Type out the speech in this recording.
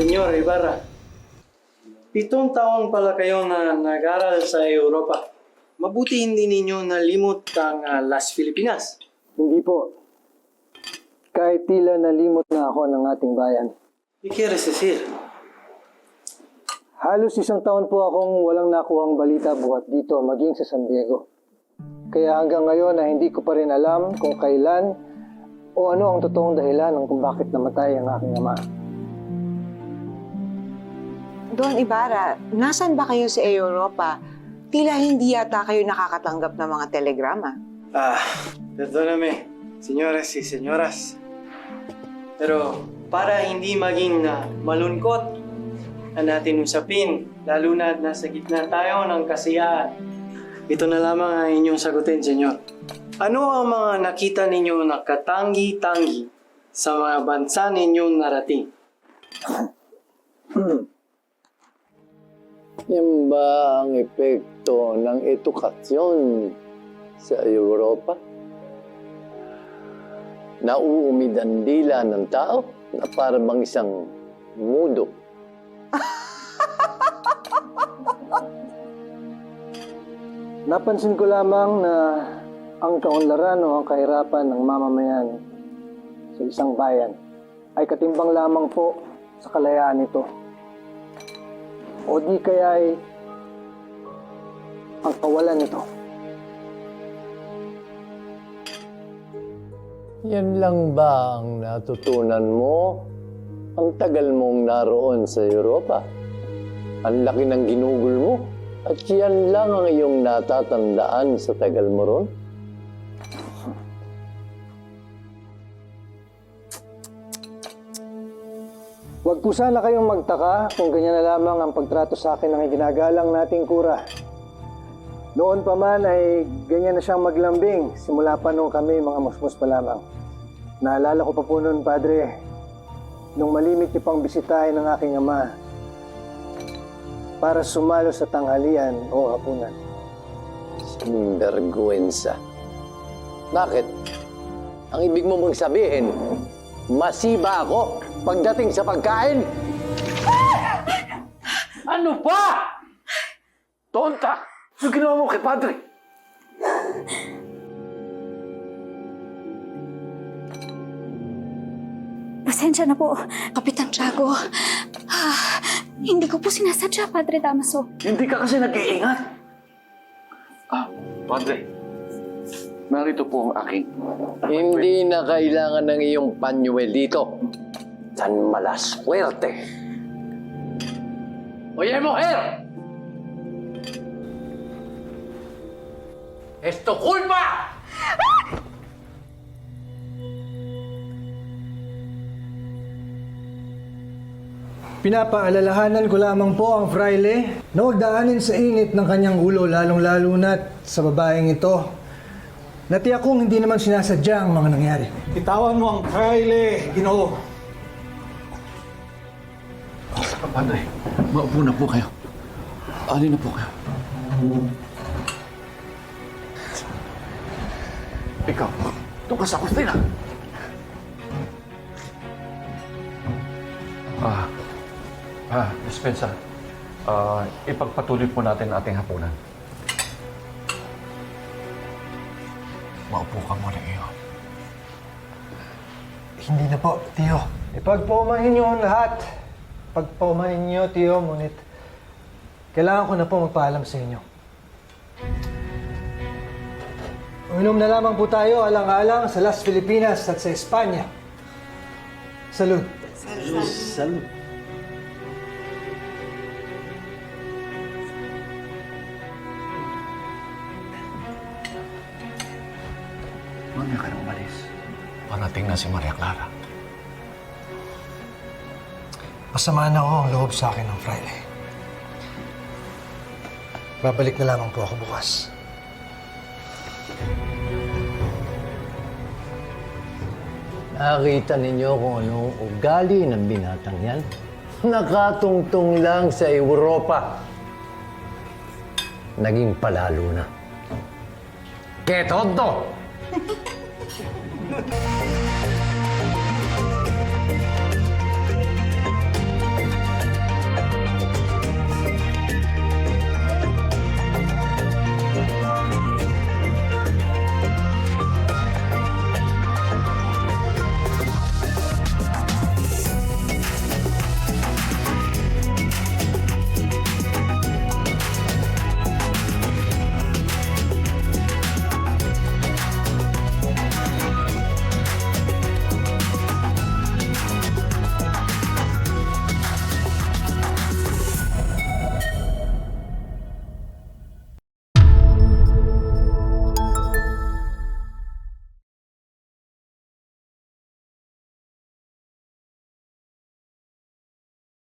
Senyor Ibarra, 7 taon pala kayo na nag-aral sa Europa. Mabuti hindi ninyo nalimot ang Las Filipinas. Hindi po. Kahit tila nalimot na ako ng ating bayan. ¿Qué quieres decir? Halos 1 taon po akong walang nakuhang balita buhat dito, maging sa San Diego. Kaya hanggang ngayon na hindi ko pa rin alam kung kailan o ano ang totoong dahilan kung bakit namatay ang aking ama. Don Ibarra, nasan ba kayo sa Europa? Tila hindi yata kayo nakakatanggap ng mga telegrama. Perdóname, señores y señoras. Pero para hindi maging malungkot ang natin usapin, lalo na nasa gitna tayo ng kasiyahan, ito na lamang ang inyong sagutin, senyor. Ano ang mga nakita ninyo na katangi-tangi sa mga bansa ninyong narating? Yan ba ang epekto ng edukasyon sa Europa? Nauumid ang dila ng tao na para bang isang mudo. Napansin ko lamang na ang kaunlaran o ang kahirapan ng mamamayan sa isang bayan ay katimbang lamang po sa kalayaan nito. O di kaya ay ang kawalan nito. Yan lang ba ang natutunan mo? Ang tagal mong naroon sa Europa. Ang laki ng ginugol mo. At yan lang ang iyong natatandaan sa tagal mo ron? Huwag po sana kayong magtaka kung ganyan na lamang ang pagtrato sa akin ng ginagalang nating kura. Noon pa man ay ganyan na siyang maglambing simula pa nung kami mga musmus pa lamang. Naalala ko pa po noon, Padre, nung malimit niyo pang bisitahin ng aking ama para sumalo sa tanghalian o hapunan. Sinvergüenza. Bakit? Ang ibig mo mong sabihin, masiba ako pagdating sa pagkain? Ano ba? Tonta! Ano ginawa mo kay Padre? Pasensya na po, Kapitan Tiago. Hindi ko po sinasadya, Padre Damaso. Hindi ka kasi nag-iingat. Padre. Narito po ang aking... Hindi na kailangan ng iyong panyuelito. San malaswerte. Oye, mujer! ¡Es tu culpa! Pinapaalalahanan ko lamang po ang fraile na huwag daanin sa init ng kanyang ulo lalong-lalo na't sa babaeng ito. Natiyak kong hindi naman sinasadya ang mga nangyari. Itawan mo ang fraile, Ginoo. Padre, maupo na po kayo. Alin na po kayo. Ikaw, doon ka sa kustina. Dispensa. Ipagpatuloy po natin ang ating hapunan. Maupo ka muna iyo. Hindi na po, Tiyo. Ipagpaumanhin niyo ang lahat. Pagpaumanhin niyo, Tiyo, ngunit kailangan ko na po magpaalam sa inyo. Uminom na lamang po tayo alang-alang sa Las Filipinas at sa Espanya. Salud. Salud. Mamaya ka na umalis. Parating na si Maria Clara. Masama na ho ang loob sa akin ng fraile. Babalik na lamang po ako bukas. Nakita ninyo kung anong ugali ng binatang yan? Nakatungtong lang sa Europa. Naging palalo na. Que tonto!